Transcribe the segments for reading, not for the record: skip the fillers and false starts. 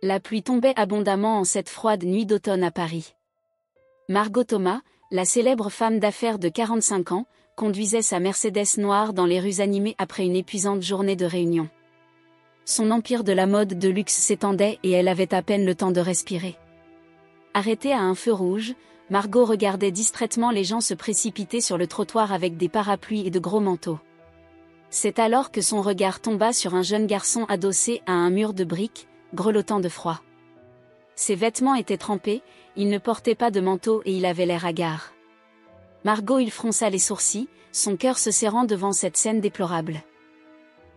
La pluie tombait abondamment en cette froide nuit d'automne à Paris. Margot Thomas, la célèbre femme d'affaires de 45 ans, conduisait sa Mercedes noire dans les rues animées après une épuisante journée de réunion. Son empire de la mode de luxe s'étendait et elle avait à peine le temps de respirer. Arrêtée à un feu rouge, Margot regardait distraitement les gens se précipiter sur le trottoir avec des parapluies et de gros manteaux. C'est alors que son regard tomba sur un jeune garçon adossé à un mur de briques, grelottant de froid. Ses vêtements étaient trempés, il ne portait pas de manteau et il avait l'air hagard. Margot il fronça les sourcils, son cœur se serrant devant cette scène déplorable.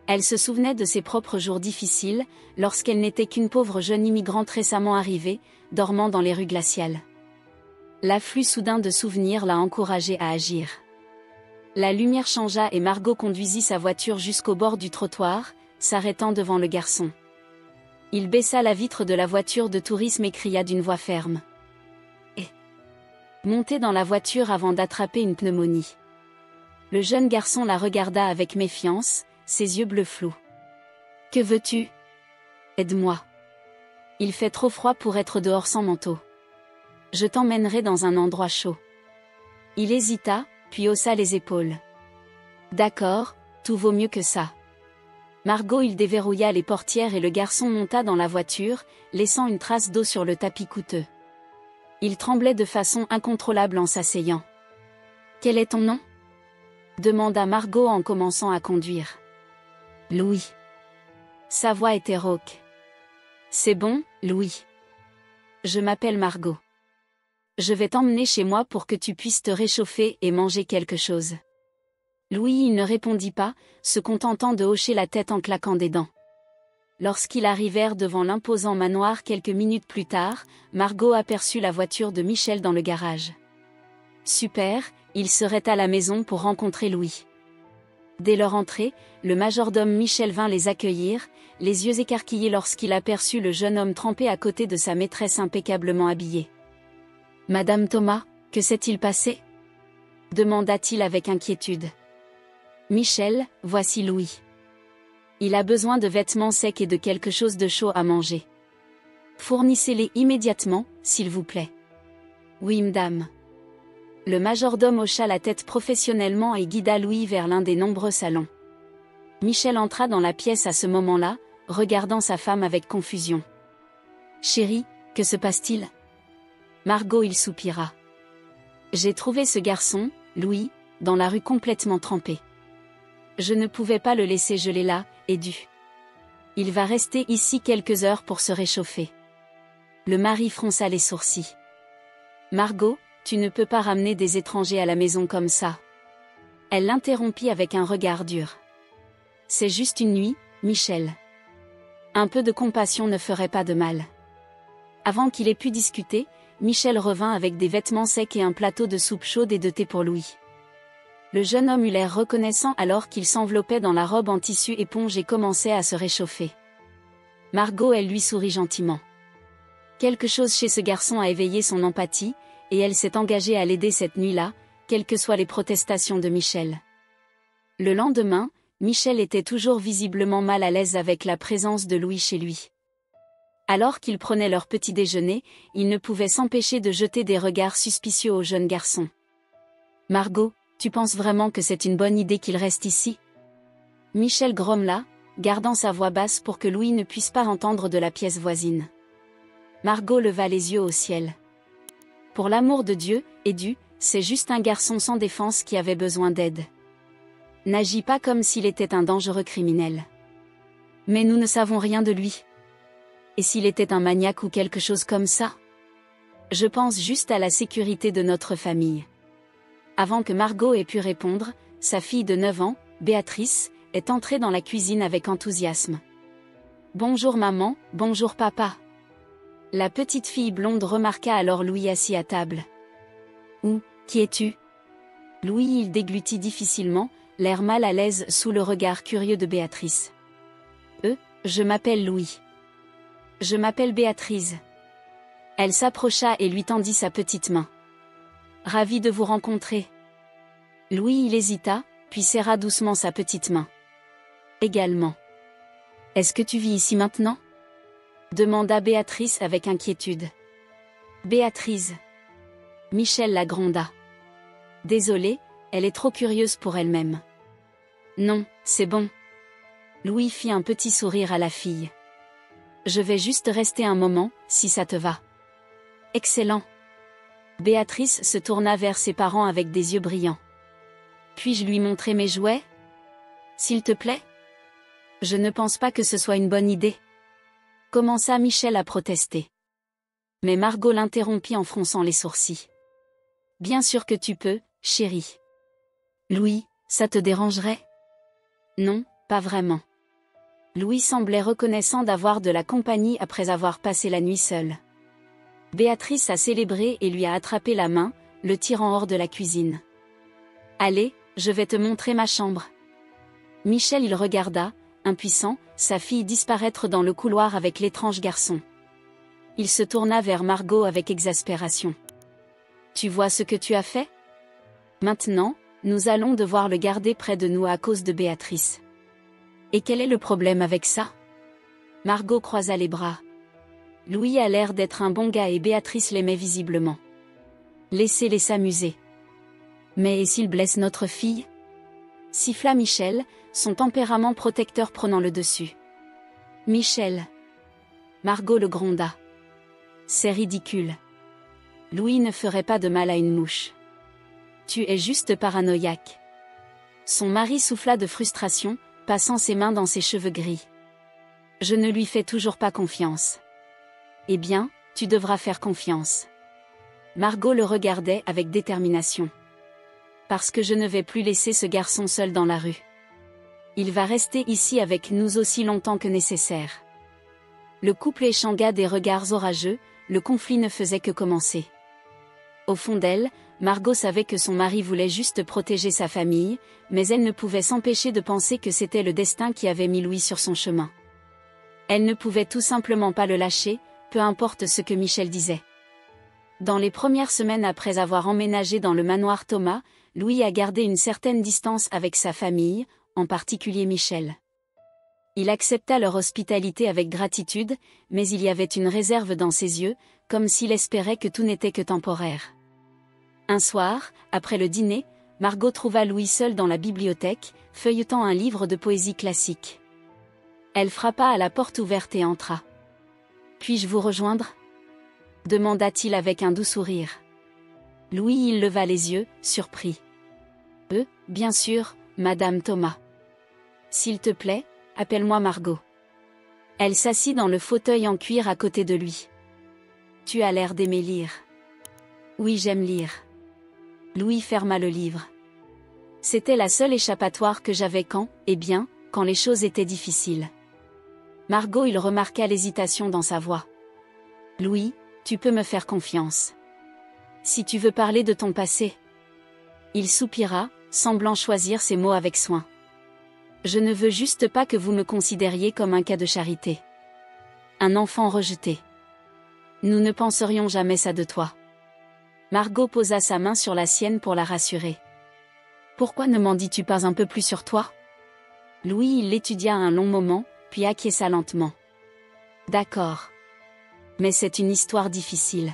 Elle se souvenait de ses propres jours difficiles, lorsqu'elle n'était qu'une pauvre jeune immigrante récemment arrivée, dormant dans les rues glaciales. L'afflux soudain de souvenirs l'a encouragée à agir. La lumière changea et Margot conduisit sa voiture jusqu'au bord du trottoir, s'arrêtant devant le garçon. Il baissa la vitre de la voiture de tourisme et cria d'une voix ferme. Montez dans la voiture avant d'attraper une pneumonie. Le jeune garçon la regarda avec méfiance, ses yeux bleus flous. Que veux-tu? Aide-moi. Il fait trop froid pour être dehors sans manteau. Je t'emmènerai dans un endroit chaud. Il hésita, puis haussa les épaules. D'accord, tout vaut mieux que ça. Margot il déverrouilla les portières et le garçon monta dans la voiture, laissant une trace d'eau sur le tapis coûteux. Il tremblait de façon incontrôlable en s'asseyant. Quel est ton nom? Demanda Margot en commençant à conduire. Louis. Sa voix était rauque. C'est bon, Louis. Je m'appelle Margot. Je vais t'emmener chez moi pour que tu puisses te réchauffer et manger quelque chose. Louis il ne répondit pas, se contentant de hocher la tête en claquant des dents. Lorsqu'ils arrivèrent devant l'imposant manoir quelques minutes plus tard, Margot aperçut la voiture de Michel dans le garage. Super, il serait à la maison pour rencontrer Louis. Dès leur entrée, le majordome Michel vint les accueillir, les yeux écarquillés lorsqu'il aperçut le jeune homme trempé à côté de sa maîtresse impeccablement habillée. « Madame Thomas, que s'est-il passé ?» demanda-t-il avec inquiétude. « Michel, voici Louis. Il a besoin de vêtements secs et de quelque chose de chaud à manger. Fournissez-les immédiatement, s'il vous plaît. »« Oui, madame. » Le majordome hocha la tête professionnellement et guida Louis vers l'un des nombreux salons. Michel entra dans la pièce à ce moment-là, regardant sa femme avec confusion. « Chérie, que se passe-t-il ?» Margot il soupira. « J'ai trouvé ce garçon, Louis, dans la rue complètement trempé. Je ne pouvais pas le laisser geler là, et dû. Il va rester ici quelques heures pour se réchauffer. » Le mari fronça les sourcils. « Margot, tu ne peux pas ramener des étrangers à la maison comme ça. » Elle l'interrompit avec un regard dur. « C'est juste une nuit, Michel. Un peu de compassion ne ferait pas de mal. » Avant qu'il ait pu discuter, Michel revint avec des vêtements secs et un plateau de soupe chaude et de thé pour Louis. Le jeune homme eut l'air reconnaissant alors qu'il s'enveloppait dans la robe en tissu éponge et commençait à se réchauffer. Margot elle lui sourit gentiment. Quelque chose chez ce garçon a éveillé son empathie, et elle s'est engagée à l'aider cette nuit-là, quelles que soient les protestations de Michel. Le lendemain, Michel était toujours visiblement mal à l'aise avec la présence de Louis chez lui. Alors qu'ils prenaient leur petit déjeuner, il ne pouvait s'empêcher de jeter des regards suspicieux au jeune garçon. « Margot, tu penses vraiment que c'est une bonne idée qu'il reste ici ?» Michel grommela, gardant sa voix basse pour que Louis ne puisse pas entendre de la pièce voisine. Margot leva les yeux au ciel. « Pour l'amour de Dieu, Edu, c'est juste un garçon sans défense qui avait besoin d'aide. N'agis pas comme s'il était un dangereux criminel. Mais nous ne savons rien de lui. Et s'il était un maniaque ou quelque chose comme ça? Je pense juste à la sécurité de notre famille. » Avant que Margot ait pu répondre, sa fille de 9 ans, Béatrice, est entrée dans la cuisine avec enthousiasme. « Bonjour maman, bonjour papa. » La petite fille blonde remarqua alors Louis assis à table. « Où, qui es-tu » Louis il déglutit difficilement, l'air mal à l'aise sous le regard curieux de Béatrice. « Je m'appelle Louis. »« Je m'appelle Béatrice. » Elle s'approcha et lui tendit sa petite main. « Ravi de vous rencontrer. » Louis il hésita, puis serra doucement sa petite main. « Également. » « Est-ce que tu vis ici maintenant ?» demanda Béatrice avec inquiétude. Béatrice. Michel la gronda. Désolée, elle est trop curieuse pour elle-même. Non, c'est bon. Louis fit un petit sourire à la fille. Je vais juste rester un moment, si ça te va. Excellent. Béatrice se tourna vers ses parents avec des yeux brillants. Puis-je lui montrer mes jouets? S'il te plaît? Je ne pense pas que ce soit une bonne idée. Commença Michel à protester. Mais Margot l'interrompit en fronçant les sourcils. Bien sûr que tu peux, chérie. Louis, ça te dérangerait? Non, pas vraiment. Louis semblait reconnaissant d'avoir de la compagnie après avoir passé la nuit seul. Béatrice a célébré et lui a attrapé la main, le tirant hors de la cuisine. Allez, je vais te montrer ma chambre. Michel il regarda, impuissant, sa fille disparaître dans le couloir avec l'étrange garçon. Il se tourna vers Margot avec exaspération. Tu vois ce que tu as fait? Maintenant, nous allons devoir le garder près de nous à cause de Béatrice. Et quel est le problème avec ça? Margot croisa les bras. Louis a l'air d'être un bon gars et Béatrice l'aimait visiblement. Laissez-les s'amuser. Mais et s'il blesse notre fille? Siffla Michel, son tempérament protecteur prenant le dessus. Michel. Margot le gronda. C'est ridicule. Louis ne ferait pas de mal à une mouche. Tu es juste paranoïaque. Son mari souffla de frustration, passant ses mains dans ses cheveux gris. Je ne lui fais toujours pas confiance. Eh bien, tu devras faire confiance. Margot le regardait avec détermination. Parce que je ne vais plus laisser ce garçon seul dans la rue. Il va rester ici avec nous aussi longtemps que nécessaire. Le couple échangea des regards orageux, le conflit ne faisait que commencer. Au fond d'elle, Margot savait que son mari voulait juste protéger sa famille, mais elle ne pouvait s'empêcher de penser que c'était le destin qui avait mis Louis sur son chemin. Elle ne pouvait tout simplement pas le lâcher, peu importe ce que Michel disait. Dans les premières semaines après avoir emménagé dans le manoir Thomas, Louis a gardé une certaine distance avec sa famille, en particulier Michel. Il accepta leur hospitalité avec gratitude, mais il y avait une réserve dans ses yeux, comme s'il espérait que tout n'était que temporaire. Un soir, après le dîner, Margot trouva Louis seul dans la bibliothèque, feuilletant un livre de poésie classique. Elle frappa à la porte ouverte et entra. « Puis-je vous rejoindre ?» demanda-t-il avec un doux sourire. Louis il leva les yeux, surpris. « Bien sûr, Madame Thomas. S'il te plaît, appelle-moi Margot. » Elle s'assit dans le fauteuil en cuir à côté de lui. « Tu as l'air d'aimer lire. »« Oui, j'aime lire. » Louis ferma le livre. C'était la seule échappatoire que j'avais quand les choses étaient difficiles. Margot il remarqua l'hésitation dans sa voix. « Louis, tu peux me faire confiance. Si tu veux parler de ton passé. » Il soupira, semblant choisir ses mots avec soin. « Je ne veux juste pas que vous me considériez comme un cas de charité. Un enfant rejeté. Nous ne penserions jamais ça de toi. » Margot posa sa main sur la sienne pour la rassurer. « Pourquoi ne m'en dis-tu pas un peu plus sur toi ?» Louis il l'étudia un long moment, puis acquiesça lentement. « D'accord. Mais c'est une histoire difficile.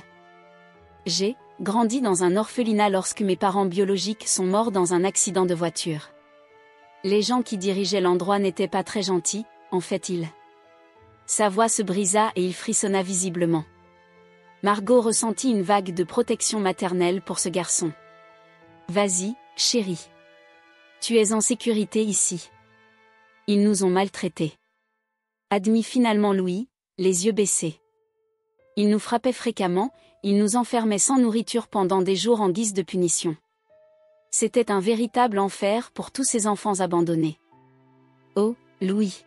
J'ai grandi dans un orphelinat lorsque mes parents biologiques sont morts dans un accident de voiture. Les gens qui dirigeaient l'endroit n'étaient pas très gentils, en fait ils. » Sa voix se brisa et il frissonna visiblement. Margot ressentit une vague de protection maternelle pour ce garçon. « Vas-y, chérie. Tu es en sécurité ici. Ils nous ont maltraités. » Admit finalement Louis, les yeux baissés. Ils nous frappaient fréquemment, ils nous enfermaient sans nourriture pendant des jours en guise de punition. C'était un véritable enfer pour tous ces enfants abandonnés. Oh, Louis.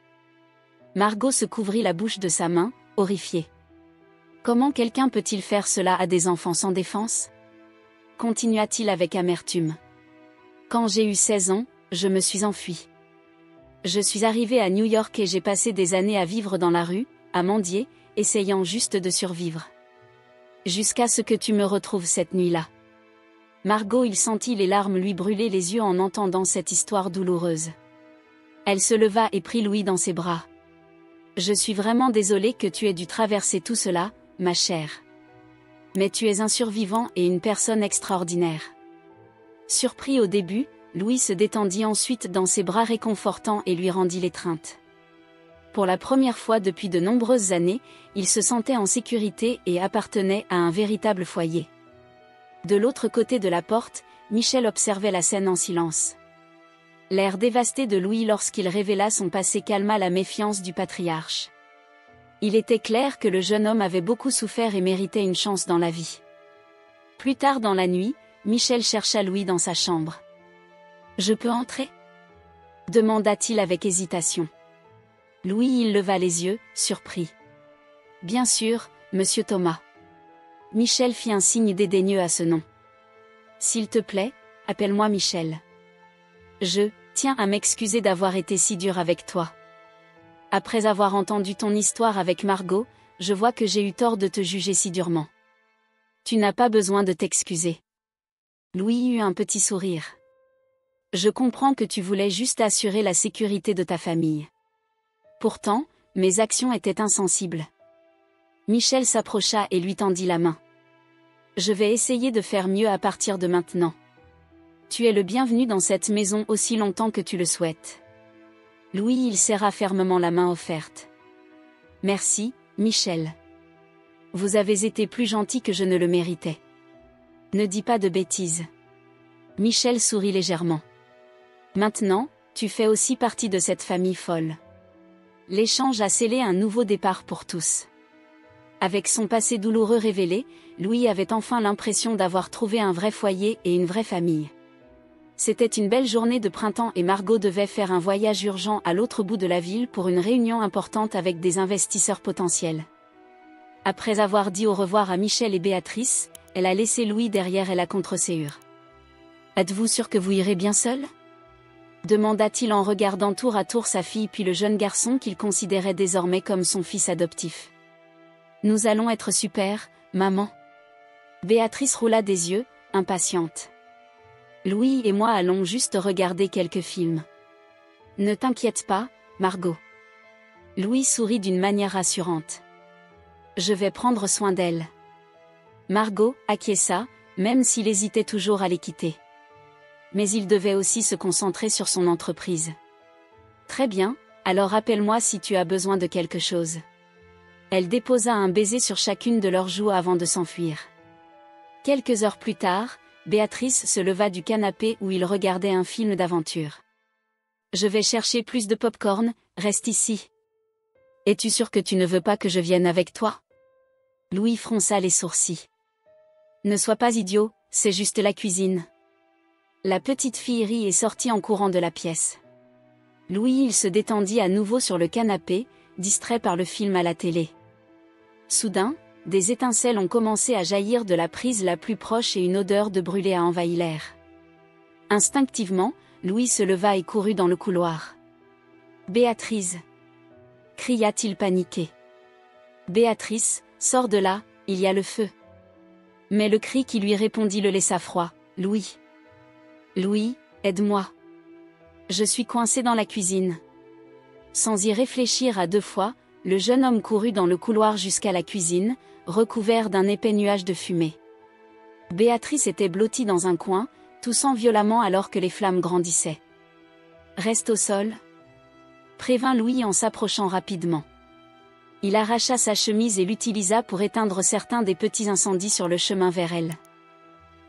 Margot se couvrit la bouche de sa main, horrifiée. Comment quelqu'un peut-il faire cela à des enfants sans défense? Continua-t-il avec amertume. Quand j'ai eu 16 ans, je me suis enfui. Je suis arrivé à New York et j'ai passé des années à vivre dans la rue, à mendier, essayant juste de survivre. Jusqu'à ce que tu me retrouves cette nuit-là. Margot il sentit les larmes lui brûler les yeux en entendant cette histoire douloureuse. Elle se leva et prit Louis dans ses bras. Je suis vraiment désolée que tu aies dû traverser tout cela, ma chère. Mais tu es un survivant et une personne extraordinaire. Surpris au début, Louis se détendit ensuite dans ses bras réconfortants et lui rendit l'étreinte. Pour la première fois depuis de nombreuses années, il se sentait en sécurité et appartenait à un véritable foyer. De l'autre côté de la porte, Michel observait la scène en silence. L'air dévasté de Louis lorsqu'il révéla son passé calma la méfiance du patriarche. Il était clair que le jeune homme avait beaucoup souffert et méritait une chance dans la vie. Plus tard dans la nuit, Michel chercha Louis dans sa chambre. « Je peux entrer ?» demanda-t-il avec hésitation. Louis il leva les yeux, surpris. « Bien sûr, monsieur Thomas. » Michel fit un signe dédaigneux à ce nom. « S'il te plaît, appelle-moi Michel. Je tiens à m'excuser d'avoir été si dur avec toi. Après avoir entendu ton histoire avec Margot, je vois que j'ai eu tort de te juger si durement. Tu n'as pas besoin de t'excuser. » Louis eut un petit sourire. « Je comprends que tu voulais juste assurer la sécurité de ta famille. Pourtant, mes actions étaient insensibles. » Michel s'approcha et lui tendit la main. « Je vais essayer de faire mieux à partir de maintenant. Tu es le bienvenu dans cette maison aussi longtemps que tu le souhaites. » Louis il serra fermement la main offerte. « Merci, Michel. Vous avez été plus gentil que je ne le méritais. Ne dis pas de bêtises. » Michel sourit légèrement. « Maintenant, tu fais aussi partie de cette famille folle. » L'échange a scellé un nouveau départ pour tous. Avec son passé douloureux révélé, Louis avait enfin l'impression d'avoir trouvé un vrai foyer et une vraie famille. C'était une belle journée de printemps et Margot devait faire un voyage urgent à l'autre bout de la ville pour une réunion importante avec des investisseurs potentiels. Après avoir dit au revoir à Michel et Béatrice, elle a laissé Louis derrière elle à contre-séhure. « Êtes-vous sûr que vous irez bien seul ?» demanda-t-il en regardant tour à tour sa fille puis le jeune garçon qu'il considérait désormais comme son fils adoptif. « Nous allons être super, maman. » Béatrice roula des yeux, impatiente. « Louis et moi allons juste regarder quelques films. »« Ne t'inquiète pas, Margot. » Louis sourit d'une manière rassurante. « Je vais prendre soin d'elle. » Margot acquiesça, même s'il hésitait toujours à les quitter. Mais il devait aussi se concentrer sur son entreprise. « Très bien, alors appelle-moi si tu as besoin de quelque chose. » Elle déposa un baiser sur chacune de leurs joues avant de s'enfuir. Quelques heures plus tard, Béatrice se leva du canapé où il regardait un film d'aventure. « Je vais chercher plus de pop-corn, reste ici. »« Es-tu sûr que tu ne veux pas que je vienne avec toi ?» Louis fronça les sourcils. « Ne sois pas idiot, c'est juste la cuisine. » La petite fille rit et sortit en courant de la pièce. Louis il se détendit à nouveau sur le canapé, distrait par le film à la télé. Soudain, des étincelles ont commencé à jaillir de la prise la plus proche et une odeur de brûlé a envahi l'air. Instinctivement, Louis se leva et courut dans le couloir. « Béatrice !» cria-t-il paniqué. « Béatrice, sors de là, il y a le feu. » Mais le cri qui lui répondit le laissa froid. « Louis ! Louis, aide-moi. Je suis coincé dans la cuisine. » Sans y réfléchir à deux fois, le jeune homme courut dans le couloir jusqu'à la cuisine, recouvert d'un épais nuage de fumée. Béatrice était blottie dans un coin, toussant violemment alors que les flammes grandissaient. « Reste au sol !» prévint Louis en s'approchant rapidement. Il arracha sa chemise et l'utilisa pour éteindre certains des petits incendies sur le chemin vers elle.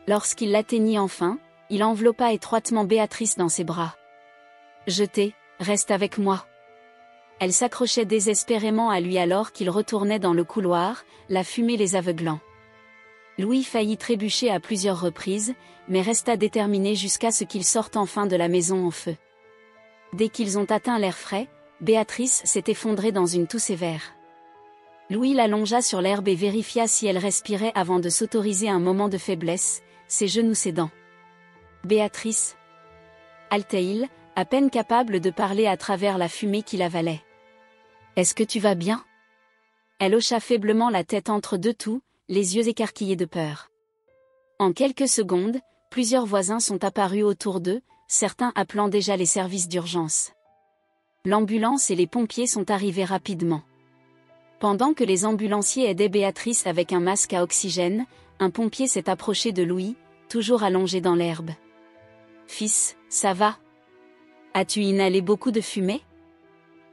Lorsqu'il l'atteignit enfin, il enveloppa étroitement Béatrice dans ses bras. « Je t'ai, reste avec moi. » Elle s'accrochait désespérément à lui alors qu'il retournait dans le couloir, la fumée les aveuglant. Louis faillit trébucher à plusieurs reprises, mais resta déterminé jusqu'à ce qu'ils sortent enfin de la maison en feu. Dès qu'ils ont atteint l'air frais, Béatrice s'est effondrée dans une toux sévère. Louis l'allongea sur l'herbe et vérifia si elle respirait avant de s'autoriser un moment de faiblesse, ses genoux cédant. « Béatrice !» halta-t-il, à peine capable de parler à travers la fumée qu'il avalait. « Est-ce que tu vas bien ?» Elle hocha faiblement la tête entre deux toux, les yeux écarquillés de peur. En quelques secondes, plusieurs voisins sont apparus autour d'eux, certains appelant déjà les services d'urgence. L'ambulance et les pompiers sont arrivés rapidement. Pendant que les ambulanciers aidaient Béatrice avec un masque à oxygène, un pompier s'est approché de Louis, toujours allongé dans l'herbe. « Fils, ça va? As-tu inhalé beaucoup de fumée ?»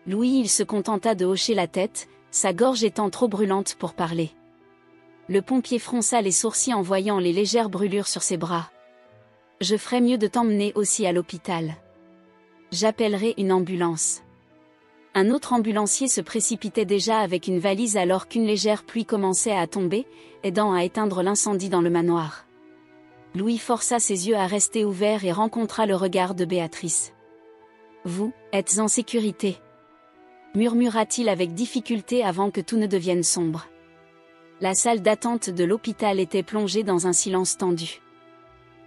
Louis il se contenta de hocher la tête, sa gorge étant trop brûlante pour parler. Le pompier fronça les sourcils en voyant les légères brûlures sur ses bras. « Je ferais mieux de t'emmener aussi à l'hôpital. J'appellerai une ambulance. » Un autre ambulancier se précipitait déjà avec une valise alors qu'une légère pluie commençait à tomber, aidant à éteindre l'incendie dans le manoir. Louis força ses yeux à rester ouverts et rencontra le regard de Béatrice. « Vous êtes en sécurité ?» murmura-t-il avec difficulté avant que tout ne devienne sombre. La salle d'attente de l'hôpital était plongée dans un silence tendu.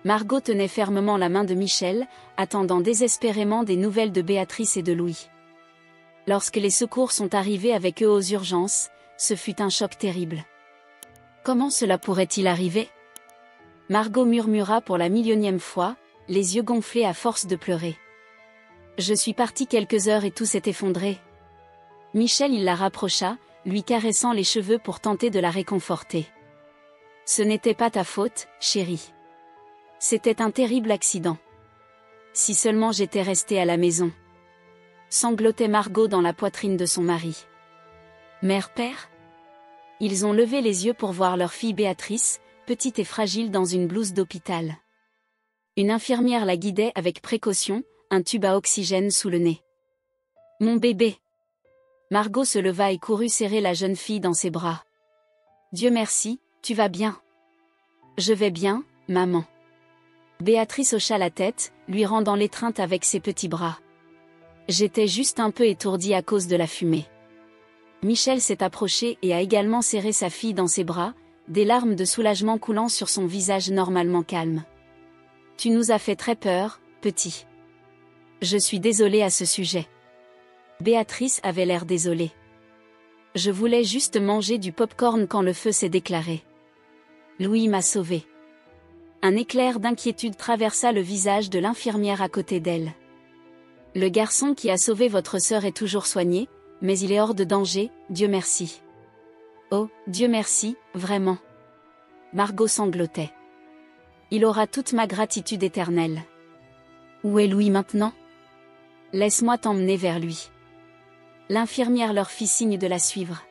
Margot tenait fermement la main de Michel, attendant désespérément des nouvelles de Béatrice et de Louis. Lorsque les secours sont arrivés avec eux aux urgences, ce fut un choc terrible. Comment cela pourrait-il arriver? Margot murmura pour la millionième fois, les yeux gonflés à force de pleurer. Je suis partie quelques heures et tout s'est effondré. Michel il la rapprocha, lui caressant les cheveux pour tenter de la réconforter. Ce n'était pas ta faute, chérie. C'était un terrible accident. Si seulement j'étais restée à la maison. Sanglotait Margot dans la poitrine de son mari. Mère-père? Ils ont levé les yeux pour voir leur fille Béatrice, petite et fragile dans une blouse d'hôpital. Une infirmière la guidait avec précaution, un tube à oxygène sous le nez. Mon bébé! Margot se leva et courut serrer la jeune fille dans ses bras. Dieu merci, tu vas bien? Je vais bien, maman. Béatrice hocha la tête, lui rendant l'étreinte avec ses petits bras. J'étais juste un peu étourdie à cause de la fumée. Michel s'est approché et a également serré sa fille dans ses bras, des larmes de soulagement coulant sur son visage normalement calme. Tu nous as fait très peur, petit. Je suis désolée à ce sujet. Béatrice avait l'air désolée. Je voulais juste manger du pop-corn quand le feu s'est déclaré. Louis m'a sauvée. Un éclair d'inquiétude traversa le visage de l'infirmière à côté d'elle. Le garçon qui a sauvé votre sœur est toujours soigné, mais il est hors de danger, Dieu merci. Oh, Dieu merci, vraiment. Margot sanglotait. Il aura toute ma gratitude éternelle. Où est Louis maintenant? Laisse-moi t'emmener vers lui. L'infirmière leur fit signe de la suivre.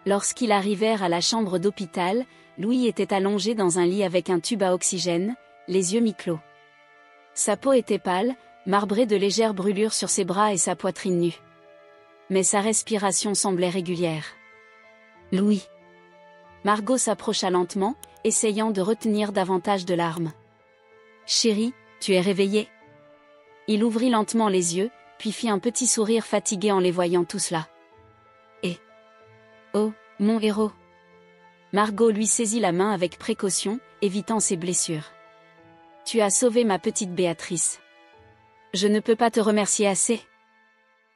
Lorsqu'ils arrivèrent à la chambre d'hôpital, Louis était allongé dans un lit avec un tube à oxygène, les yeux mi-clos. Sa peau était pâle, marbrée de légères brûlures sur ses bras et sa poitrine nue. Mais sa respiration semblait régulière. Louis. Margot s'approcha lentement, essayant de retenir davantage de larmes. Chérie, tu es réveillée? Il ouvrit lentement les yeux, puis fit un petit sourire fatigué en les voyant tout cela. Et... Oh, mon héros! Margot lui saisit la main avec précaution, évitant ses blessures. Tu as sauvé ma petite Béatrice. Je ne peux pas te remercier assez.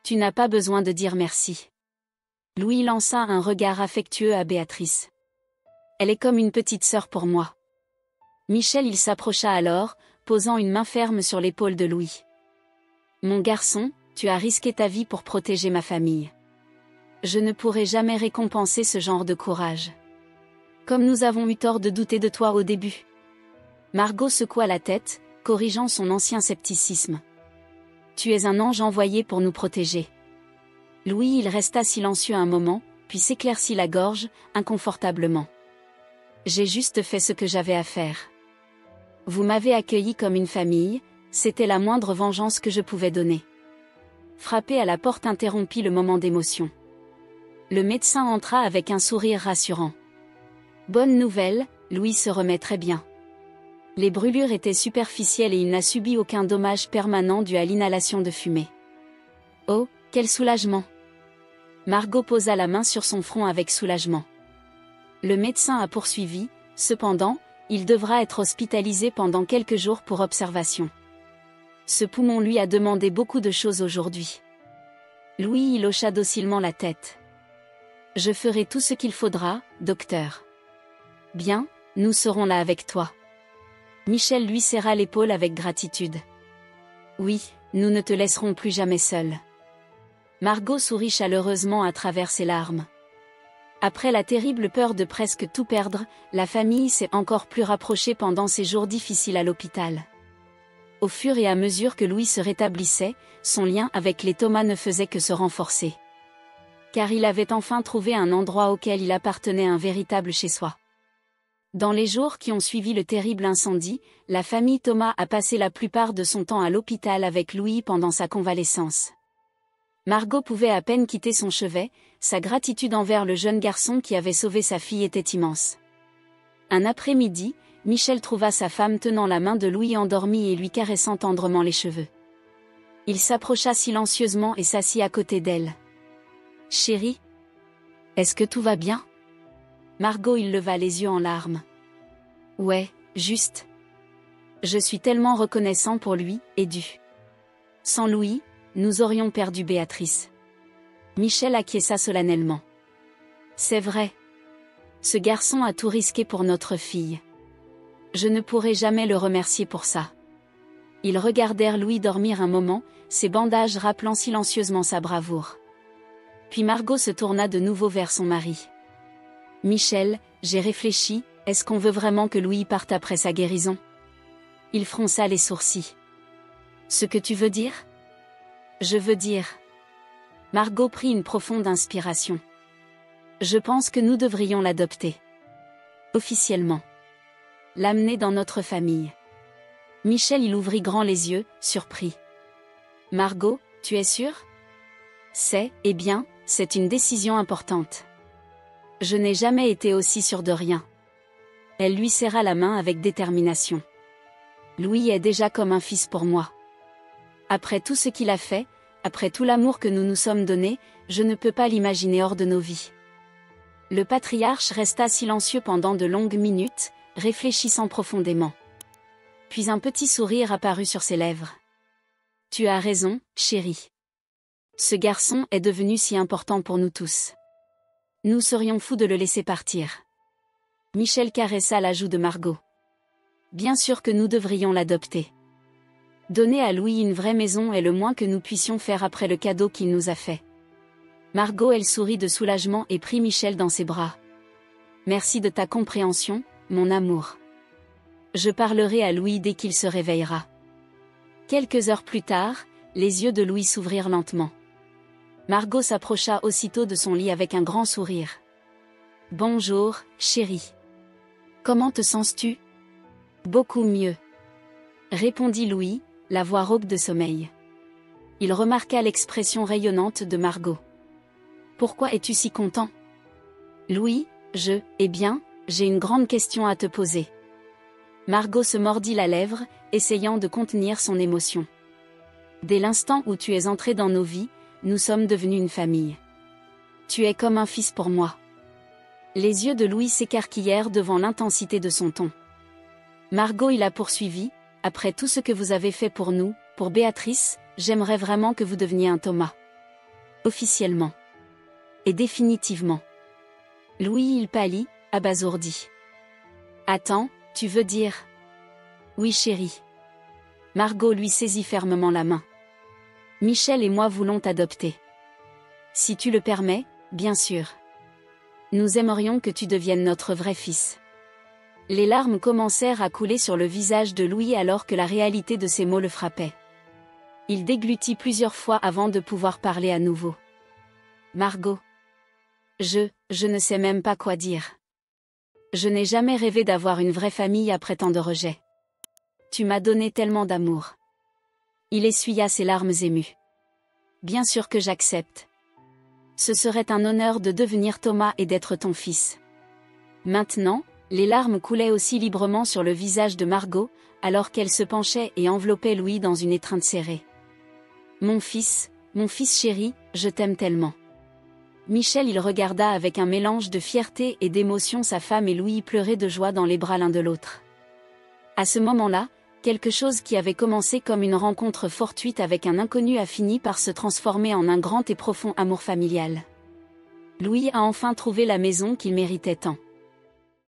Tu n'as pas besoin de dire merci. Louis lança un regard affectueux à Béatrice. Elle est comme une petite sœur pour moi. Michel il s'approcha alors, posant une main ferme sur l'épaule de Louis. Mon garçon, tu as risqué ta vie pour protéger ma famille. Je ne pourrai jamais récompenser ce genre de courage. Comme nous avons eu tort de douter de toi au début. Margot secoua la tête, corrigeant son ancien scepticisme. Tu es un ange envoyé pour nous protéger. Louis il resta silencieux un moment, puis s'éclaircit la gorge, inconfortablement. J'ai juste fait ce que j'avais à faire. Vous m'avez accueilli comme une famille, c'était la moindre vengeance que je pouvais donner. Frapper à la porte interrompit le moment d'émotion. Le médecin entra avec un sourire rassurant. Bonne nouvelle, Louis se remet très bien. Les brûlures étaient superficielles et il n'a subi aucun dommage permanent dû à l'inhalation de fumée. Oh, quel soulagement! Margot posa la main sur son front avec soulagement. Le médecin a poursuivi, cependant, il devra être hospitalisé pendant quelques jours pour observation. Ce poumon lui a demandé beaucoup de choses aujourd'hui. Louis il hocha docilement la tête. Je ferai tout ce qu'il faudra, docteur. Bien, nous serons là avec toi. Michel lui serra l'épaule avec gratitude. Oui, nous ne te laisserons plus jamais seul. Margot sourit chaleureusement à travers ses larmes. Après la terrible peur de presque tout perdre, la famille s'est encore plus rapprochée pendant ces jours difficiles à l'hôpital. Au fur et à mesure que Louis se rétablissait, son lien avec les Thomas ne faisait que se renforcer. Car il avait enfin trouvé un endroit auquel il appartenait, un véritable chez-soi. Dans les jours qui ont suivi le terrible incendie, la famille Thomas a passé la plupart de son temps à l'hôpital avec Louis pendant sa convalescence. Margot pouvait à peine quitter son chevet, sa gratitude envers le jeune garçon qui avait sauvé sa fille était immense. Un après-midi, Michel trouva sa femme tenant la main de Louis endormi et lui caressant tendrement les cheveux. Il s'approcha silencieusement et s'assit à côté d'elle. « Chérie, est-ce que tout va bien ?» Margot il leva les yeux en larmes. « Ouais, juste. Je suis tellement reconnaissant pour lui, et dû. Sans Louis, nous aurions perdu Béatrice. » Michel acquiesça solennellement. « C'est vrai. Ce garçon a tout risqué pour notre fille. Je ne pourrai jamais le remercier pour ça. » Ils regardèrent Louis dormir un moment, ses bandages rappelant silencieusement sa bravoure. Puis Margot se tourna de nouveau vers son mari. « Michel, j'ai réfléchi, est-ce qu'on veut vraiment que Louis parte après sa guérison ?» Il fronça les sourcils. « Ce que tu veux dire ? » ?»« Je veux dire. » Margot prit une profonde inspiration. « Je pense que nous devrions l'adopter. Officiellement. L'amener dans notre famille. » Michel il ouvrit grand les yeux, surpris. « Margot, tu es sûre ? Eh bien, c'est une décision importante. Je n'ai jamais été aussi sûre de rien. » Elle lui serra la main avec détermination. « Louis est déjà comme un fils pour moi. Après tout ce qu'il a fait, après tout l'amour que nous nous sommes donné, je ne peux pas l'imaginer hors de nos vies. » Le patriarche resta silencieux pendant de longues minutes, réfléchissant profondément. Puis un petit sourire apparut sur ses lèvres. « Tu as raison, chérie. Ce garçon est devenu si important pour nous tous. Nous serions fous de le laisser partir. » Michel caressa la joue de Margot. « Bien sûr que nous devrions l'adopter. Donner à Louis une vraie maison est le moins que nous puissions faire après le cadeau qu'il nous a fait. » Margot elle sourit de soulagement et prit Michel dans ses bras. « Merci de ta compréhension, mon amour. Je parlerai à Louis dès qu'il se réveillera. » Quelques heures plus tard, les yeux de Louis s'ouvrirent lentement. Margot s'approcha aussitôt de son lit avec un grand sourire. « Bonjour, chérie. Comment te sens-tu ? » « Beaucoup mieux. » répondit Louis, la voix rauque de sommeil. Il remarqua l'expression rayonnante de Margot. « Pourquoi es-tu si content ? » « Louis, eh bien, j'ai une grande question à te poser. » Margot se mordit la lèvre, essayant de contenir son émotion. « Dès l'instant où tu es entré dans nos vies, nous sommes devenus une famille. Tu es comme un fils pour moi. » Les yeux de Louis s'écarquillèrent devant l'intensité de son ton. Margot il a poursuivi, « Après tout ce que vous avez fait pour nous, pour Béatrice, j'aimerais vraiment que vous deveniez un Thomas. Officiellement. Et définitivement. » Louis il pâlit, abasourdi. « Attends, tu veux dire… » « Oui chérie. » Margot lui saisit fermement la main. « Michel et moi voulons t'adopter. Si tu le permets, bien sûr. Nous aimerions que tu deviennes notre vrai fils. » Les larmes commencèrent à couler sur le visage de Louis alors que la réalité de ces mots le frappait. Il déglutit plusieurs fois avant de pouvoir parler à nouveau. « Margot. Je ne sais même pas quoi dire. Je n'ai jamais rêvé d'avoir une vraie famille après tant de rejets. Tu m'as donné tellement d'amour. » Il essuya ses larmes émues. « Bien sûr que j'accepte. Ce serait un honneur de devenir Thomas et d'être ton fils. » Maintenant, les larmes coulaient aussi librement sur le visage de Margot, alors qu'elle se penchait et enveloppait Louis dans une étreinte serrée. « Mon fils chéri, je t'aime tellement. » Michel il regarda avec un mélange de fierté et d'émotion sa femme et Louis pleurer de joie dans les bras l'un de l'autre. À ce moment-là, quelque chose qui avait commencé comme une rencontre fortuite avec un inconnu a fini par se transformer en un grand et profond amour familial. Louis a enfin trouvé la maison qu'il méritait tant.